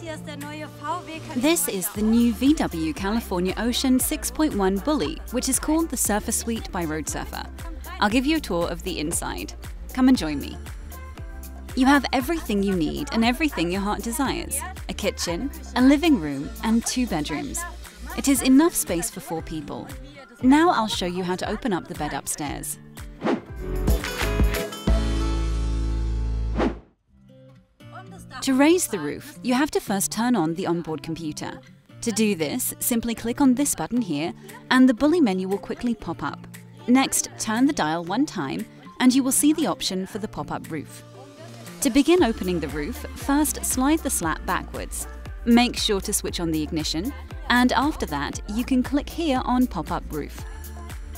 This is the new VW California Ocean 6.1 Bully, which is called the Surfer Suite by Roadsurfer. I'll give you a tour of the inside. Come and join me. You have everything you need and everything your heart desires. A kitchen, a living room, and 2 bedrooms. It is enough space for 4 people. Now I'll show you how to open up the bed upstairs. To raise the roof, you have to first turn on the onboard computer. To do this, simply click on this button here, and the Bully menu will quickly pop up. Next, turn the dial 1 time, and you will see the option for the pop-up roof. To begin opening the roof, first slide the slat backwards. Make sure to switch on the ignition, and after that, you can click here on Pop-up Roof.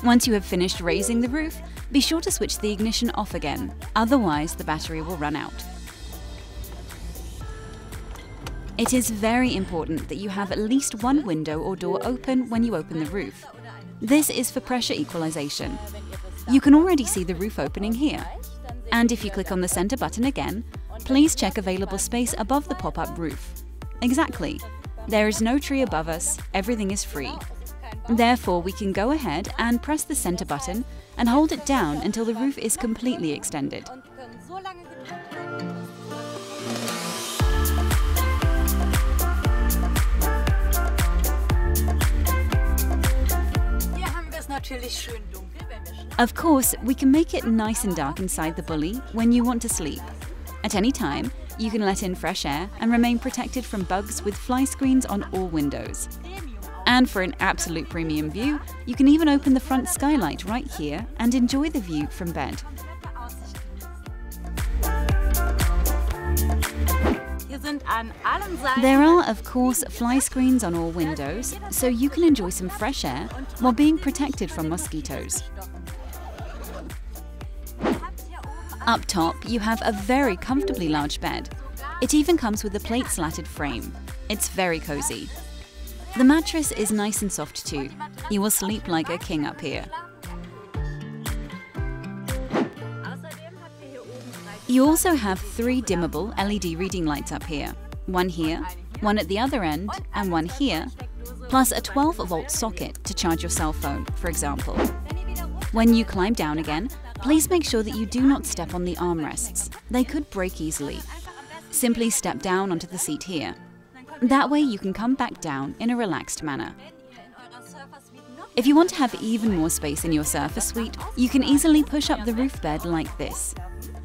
Once you have finished raising the roof, be sure to switch the ignition off again, otherwise the battery will run out. It is very important that you have at least 1 window or door open when you open the roof. This is for pressure equalization. You can already see the roof opening here. And if you click on the center button again, please check available space above the pop-up roof. Exactly. There is no tree above us, everything is free. Therefore, we can go ahead and press the center button and hold it down until the roof is completely extended. Of course, we can make it nice and dark inside the Bully when you want to sleep. At any time, you can let in fresh air and remain protected from bugs with fly screens on all windows. And for an absolute premium view, you can even open the front skylight right here and enjoy the view from bed. There are, of course, fly screens on all windows, so you can enjoy some fresh air while being protected from mosquitoes. Up top, you have a very comfortably large bed. It even comes with a plate-slatted frame. It's very cozy. The mattress is nice and soft too. You will sleep like a king up here. You also have 3 dimmable LED reading lights up here. 1 here, 1 at the other end, and 1 here, plus a 12-volt socket to charge your cell phone, for example. When you climb down again, please make sure that you do not step on the armrests. They could break easily. Simply step down onto the seat here. That way you can come back down in a relaxed manner. If you want to have even more space in your surfer suite, you can easily push up the roof bed like this.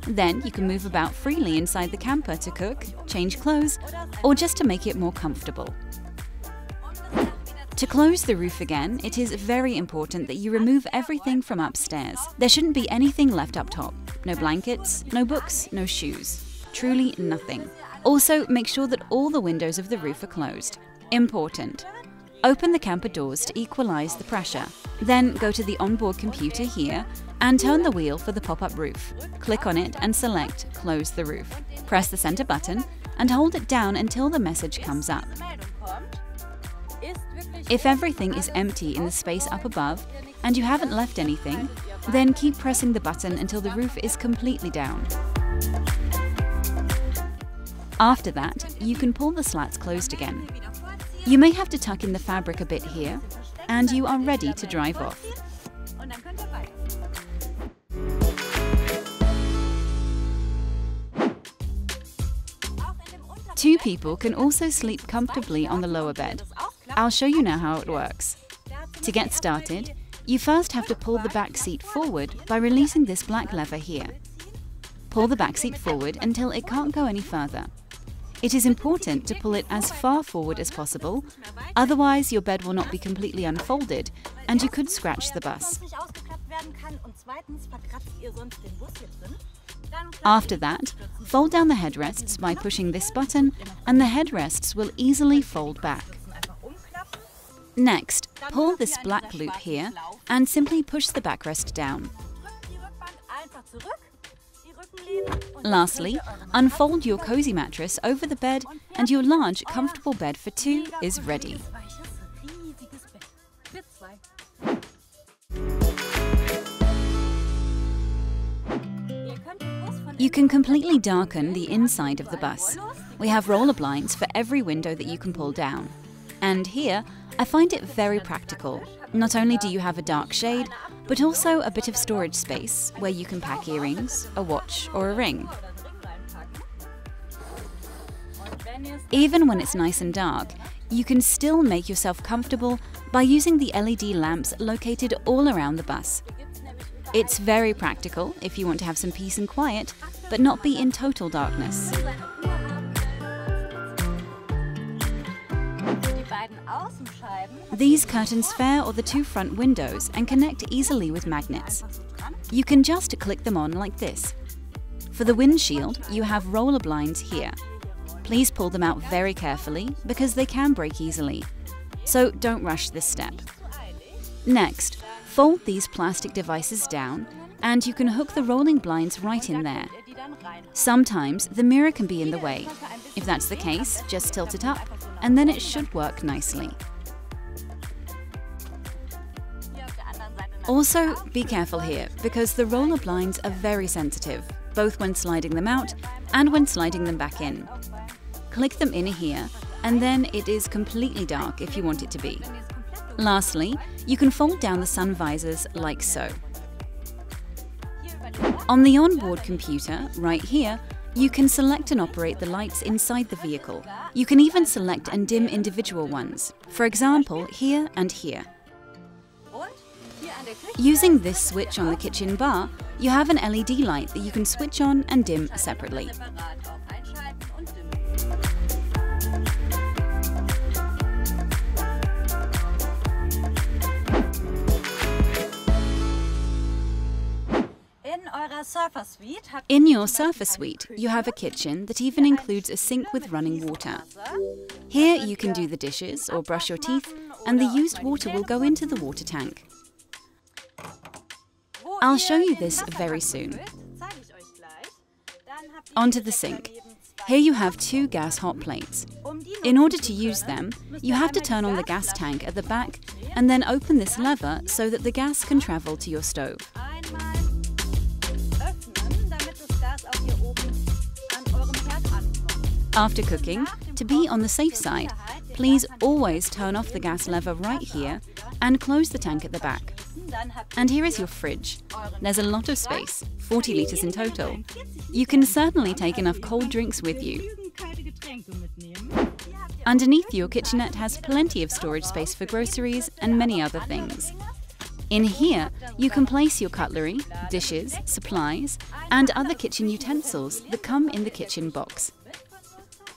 Then you can move about freely inside the camper to cook, change clothes, or just to make it more comfortable. To close the roof again, it is very important that you remove everything from upstairs. There shouldn't be anything left up top. No blankets, no books, no shoes. Truly nothing. Also, make sure that all the windows of the roof are closed. Important. Open the camper doors to equalize the pressure. Then go to the onboard computer here and turn the wheel for the pop-up roof. Click on it and select Close the roof. Press the center button and hold it down until the message comes up. If everything is empty in the space up above and you haven't left anything, then keep pressing the button until the roof is completely down. After that, you can pull the slats closed again. You may have to tuck in the fabric a bit here, and you are ready to drive off. 2 people can also sleep comfortably on the lower bed. I'll show you now how it works. To get started, you first have to pull the back seat forward by releasing this black lever here. Pull the back seat forward until it can't go any further. It is important to pull it as far forward as possible, otherwise your bed will not be completely unfolded and you could scratch the bus. After that, fold down the headrests by pushing this button and the headrests will easily fold back. Next, pull this black loop here and simply push the backrest down. Lastly, unfold your cozy mattress over the bed and your large, comfortable bed for 2 is ready. You can completely darken the inside of the bus. We have roller blinds for every window that you can pull down. And here, I find it very practical. Not only do you have a dark shade, but also a bit of storage space where you can pack earrings, a watch, or a ring. Even when it's nice and dark, you can still make yourself comfortable by using the LED lamps located all around the bus. It's very practical if you want to have some peace and quiet, but not be in total darkness. These curtains fair the two front windows and connect easily with magnets. You can just click them on like this. For the windshield, you have roller blinds here. Please pull them out very carefully because they can break easily. So don't rush this step. Next, fold these plastic devices down and you can hook the rolling blinds right in there. Sometimes the mirror can be in the way. If that's the case, just tilt it up and then it should work nicely. Also, be careful here because the roller blinds are very sensitive, both when sliding them out and when sliding them back in. Click them in here and then it is completely dark if you want it to be. Lastly, you can fold down the sun visors like so. On the onboard computer, right here, you can select and operate the lights inside the vehicle. You can even select and dim individual ones, for example, here and here. Using this switch on the kitchen bar, you have an LED light that you can switch on and dim separately. In your surfer suite, you have a kitchen that even includes a sink with running water. Here you can do the dishes or brush your teeth, and the used water will go into the water tank. I'll show you this very soon. Onto the sink. Here you have two gas hot plates. In order to use them, you have to turn on the gas tank at the back and then open this lever so that the gas can travel to your stove. After cooking, to be on the safe side, please always turn off the gas lever right here and close the tank at the back. And here is your fridge. There's a lot of space, 40 litres in total. You can certainly take enough cold drinks with you. Underneath your kitchenette has plenty of storage space for groceries and many other things. In here, you can place your cutlery, dishes, supplies, and other kitchen utensils that come in the kitchen box.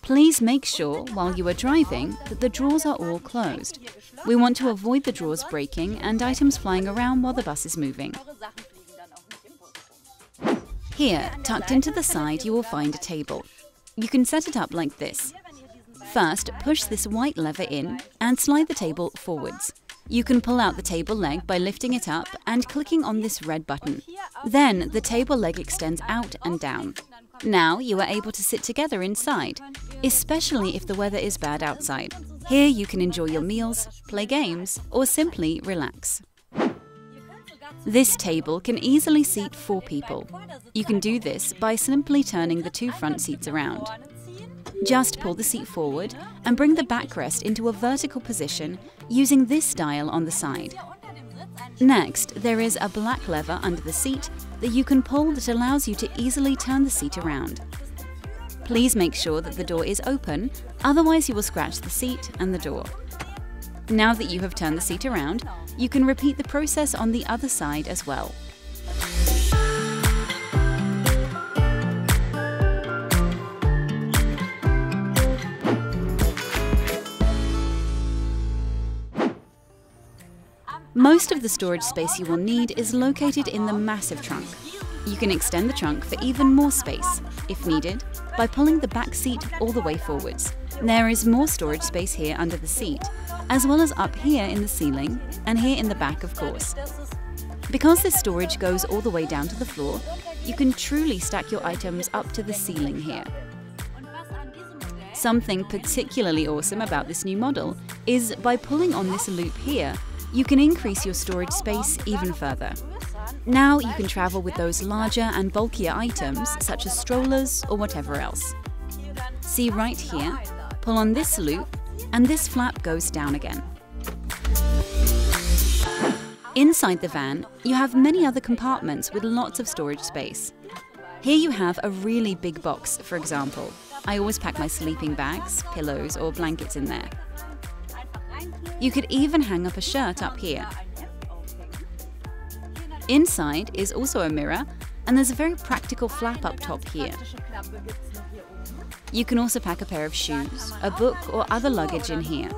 Please make sure, while you are driving, that the drawers are all closed. We want to avoid the drawers breaking and items flying around while the bus is moving. Here, tucked into the side, you will find a table. You can set it up like this. First, push this white lever in and slide the table forwards. You can pull out the table leg by lifting it up and clicking on this red button. Then, the table leg extends out and down. Now you are able to sit together inside, especially if the weather is bad outside. Here you can enjoy your meals, play games, or simply relax. This table can easily seat 4 people. You can do this by simply turning the 2 front seats around. Just pull the seat forward and bring the backrest into a vertical position using this dial on the side. Next, there is a black lever under the seat that you can pull that allows you to easily turn the seat around. Please make sure that the door is open, otherwise you will scratch the seat and the door. Now that you have turned the seat around, you can repeat the process on the other side as well. Most of the storage space you will need is located in the massive trunk. You can extend the trunk for even more space, if needed, by pulling the back seat all the way forwards. There is more storage space here under the seat, as well as up here in the ceiling, and here in the back, of course. Because this storage goes all the way down to the floor, you can truly stack your items up to the ceiling here. Something particularly awesome about this new model is by pulling on this loop here, you can increase your storage space even further. Now you can travel with those larger and bulkier items, such as strollers or whatever else. See right here, pull on this loop and this flap goes down again. Inside the van, you have many other compartments with lots of storage space. Here you have a really big box, for example. I always pack my sleeping bags, pillows or blankets in there. You could even hang up a shirt up here. Inside is also a mirror, and there's a very practical flap up top here. You can also pack a pair of shoes, a book or other luggage in here.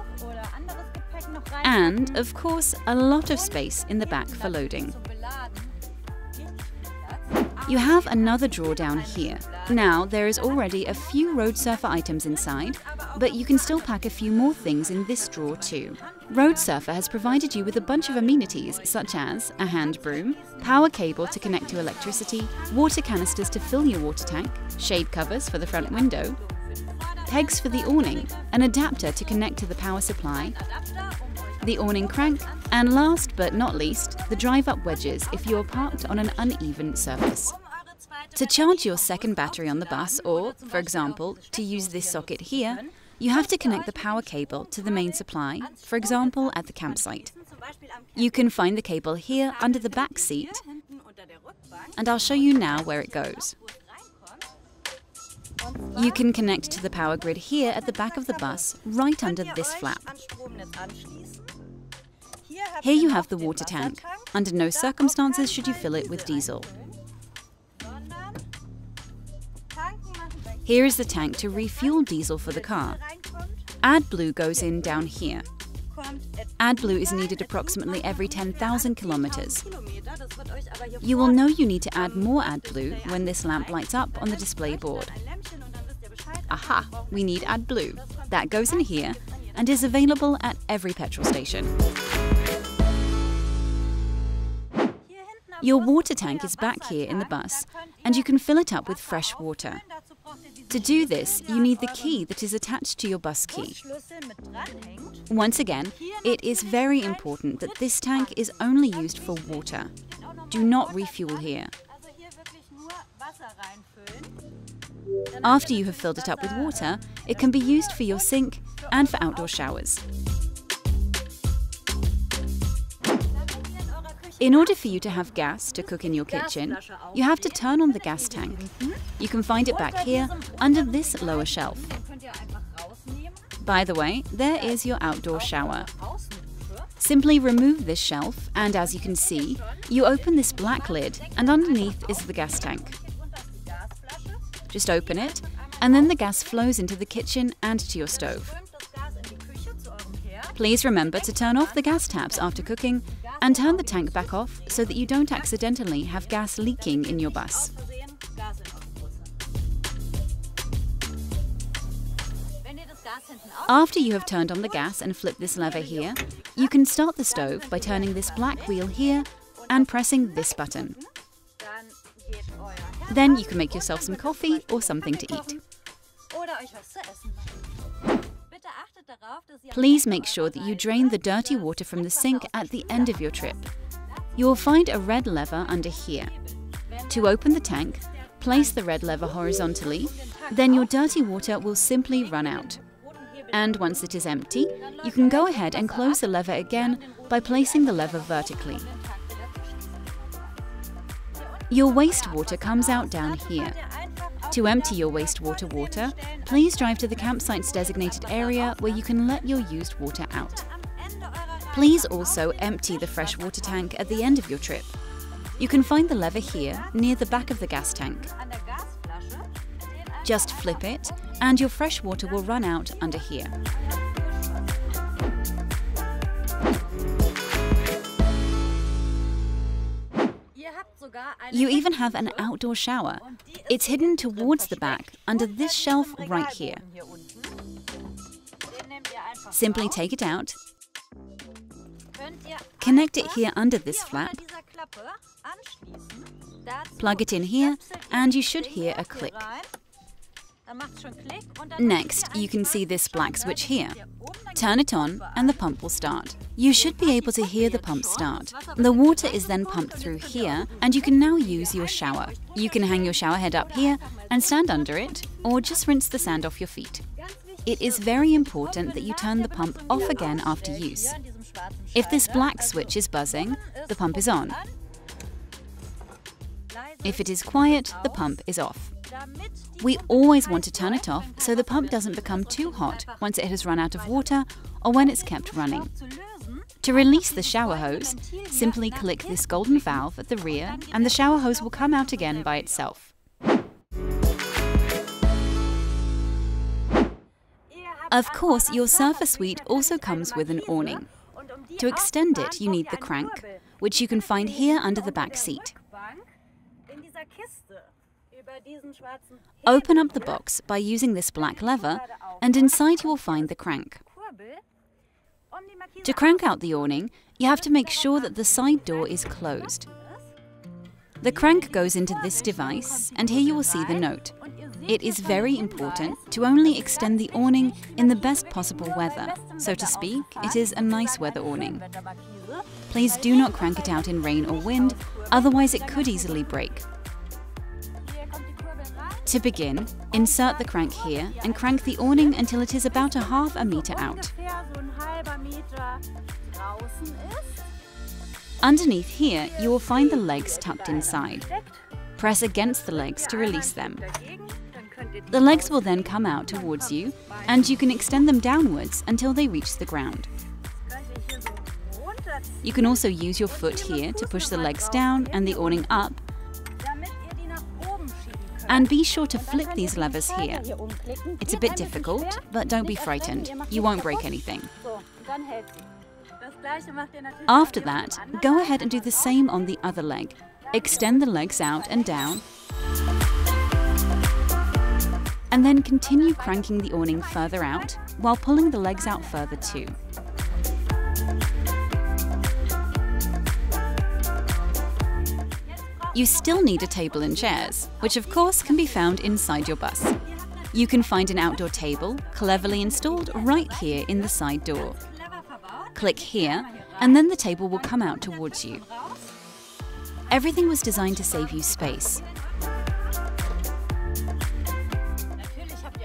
And, of course, a lot of space in the back for loading. You have another drawer down here. Now, there is already a few roadsurfer items inside, but you can still pack a few more things in this drawer too. Roadsurfer has provided you with a bunch of amenities such as a hand broom, power cable to connect to electricity, water canisters to fill your water tank, shade covers for the front window, pegs for the awning, an adapter to connect to the power supply, the awning crank, and last but not least, the drive-up wedges if you are parked on an uneven surface. To charge your second battery on the bus or, for example, to use this socket here, you have to connect the power cable to the main supply, for example at the campsite. You can find the cable here under the back seat, and I'll show you now where it goes. You can connect to the power grid here at the back of the bus, right under this flap. Here you have the water tank. Under no circumstances should you fill it with diesel. Here is the tank to refuel diesel for the car. AdBlue goes in down here. AdBlue is needed approximately every 10,000 kilometers. You will know you need to add more AdBlue when this lamp lights up on the display board. Aha, we need AdBlue. That goes in here and is available at every petrol station. Your water tank is back here in the bus, and you can fill it up with fresh water. To do this, you need the key that is attached to your bus key. Once again, it is very important that this tank is only used for water. Do not refuel here. After you have filled it up with water, it can be used for your sink and for outdoor showers. In order for you to have gas to cook in your kitchen, you have to turn on the gas tank. You can find it back here under this lower shelf. By the way, there is your outdoor shower. Simply remove this shelf and as you can see, you open this black lid and underneath is the gas tank. Just open it and then the gas flows into the kitchen and to your stove. Please remember to turn off the gas taps after cooking and turn the tank back off so that you don't accidentally have gas leaking in your bus. After you have turned on the gas and flipped this lever here, you can start the stove by turning this black wheel here and pressing this button. Then you can make yourself some coffee or something to eat. Please make sure that you drain the dirty water from the sink at the end of your trip. You will find a red lever under here. To open the tank, place the red lever horizontally, then your dirty water will simply run out. And once it is empty, you can go ahead and close the lever again by placing the lever vertically. Your wastewater comes out down here. To empty your wastewater water, please drive to the campsite's designated area where you can let your used water out. Please also empty the fresh water tank at the end of your trip. You can find the lever here near the back of the gas tank. Just flip it and your fresh water will run out under here. You even have an outdoor shower. It's hidden towards the back under this shelf right here. Simply take it out, connect it here under this flap, plug it in here, and you should hear a click. Next, you can see this black switch here. Turn it on and the pump will start. You should be able to hear the pump start. The water is then pumped through here and you can now use your shower. You can hang your shower head up here and stand under it, or just rinse the sand off your feet. It is very important that you turn the pump off again after use. If this black switch is buzzing, the pump is on. If it is quiet, the pump is off. We always want to turn it off so the pump doesn't become too hot once it has run out of water or when it's kept running. To release the shower hose, simply click this golden valve at the rear and the shower hose will come out again by itself. Of course, your surfer suite also comes with an awning. To extend it, you need the crank, which you can find here under the back seat. Open up the box by using this black lever, and inside you will find the crank. To crank out the awning, you have to make sure that the side door is closed. The crank goes into this device, and here you will see the note. It is very important to only extend the awning in the best possible weather. So to speak, it is a nice weather awning. Please do not crank it out in rain or wind, otherwise it could easily break. To begin, insert the crank here and crank the awning until it is about ½ a meter out. Underneath here, you will find the legs tucked inside. Press against the legs to release them. The legs will then come out towards you, and you can extend them downwards until they reach the ground. You can also use your foot here to push the legs down and the awning up. And be sure to flip these levers here. It's a bit difficult, but don't be frightened. You won't break anything. After that, go ahead and do the same on the other leg. Extend the legs out and down, and then continue cranking the awning further out while pulling the legs out further too. You still need a table and chairs, which of course can be found inside your bus. You can find an outdoor table cleverly installed right here in the side door. Click here, and then the table will come out towards you. Everything was designed to save you space.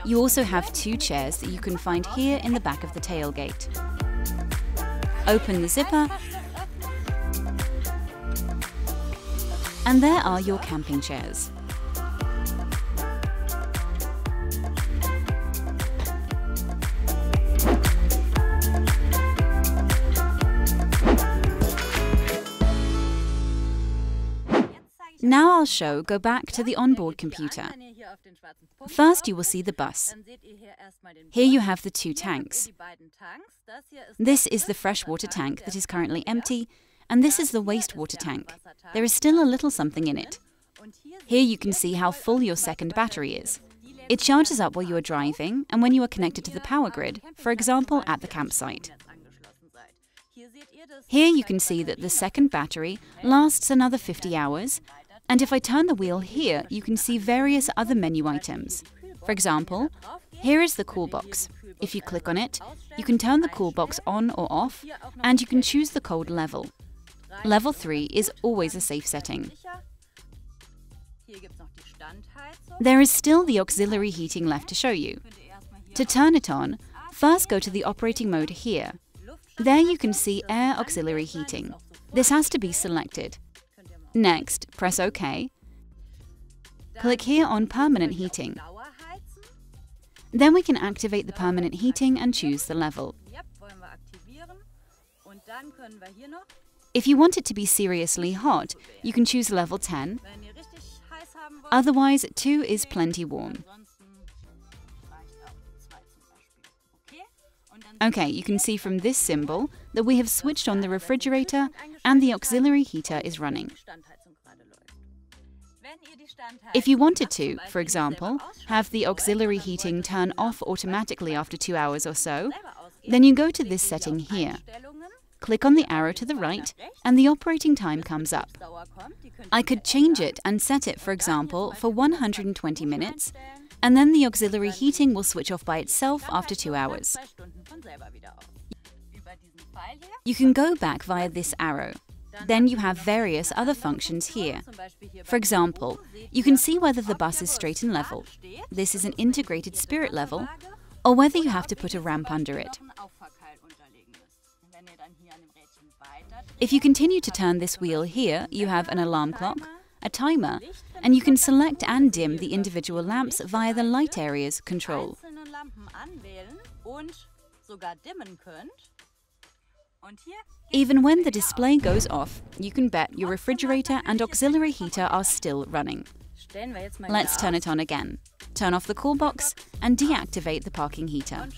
You also have 2 chairs that you can find here in the back of the tailgate. Open the zipper, and there are your camping chairs. Now I'll go back to the onboard computer. First you will see the bus. Here you have the 2 tanks. This is the freshwater tank that is currently empty, and this is the wastewater tank. There is still a little something in it. Here you can see how full your second battery is. It charges up while you are driving and when you are connected to the power grid, for example at the campsite. Here you can see that the second battery lasts another 50 hours, and if I turn the wheel here, you can see various other menu items. For example, here is the cool box. If you click on it, you can turn the cool box on or off, and you can choose the cold level. Level 3 is always a safe setting. There is still the auxiliary heating left to show you. To turn it on, first go to the operating mode here. There you can see air auxiliary heating. This has to be selected. Next, press OK. Click here on permanent heating. Then we can activate the permanent heating and choose the level. If you want it to be seriously hot, you can choose level 10. Otherwise, 2 is plenty warm. Okay, you can see from this symbol that we have switched on the refrigerator and the auxiliary heater is running. If you wanted to, for example, have the auxiliary heating turn off automatically after 2 hours or so, then you go to this setting here. Click on the arrow to the right and the operating time comes up. I could change it and set it, for example, for 120 minutes, and then the auxiliary heating will switch off by itself after 2 hours. You can go back via this arrow. Then you have various other functions here. For example, you can see whether the bus is straight and level. This is an integrated spirit level, or whether you have to put a ramp under it. If you continue to turn this wheel here, you have an alarm clock, a timer, and you can select and dim the individual lamps via the light areas control. Even when the display goes off, you can bet your refrigerator and auxiliary heater are still running. Let's turn it on again. Turn off the cool box and deactivate the parking heater.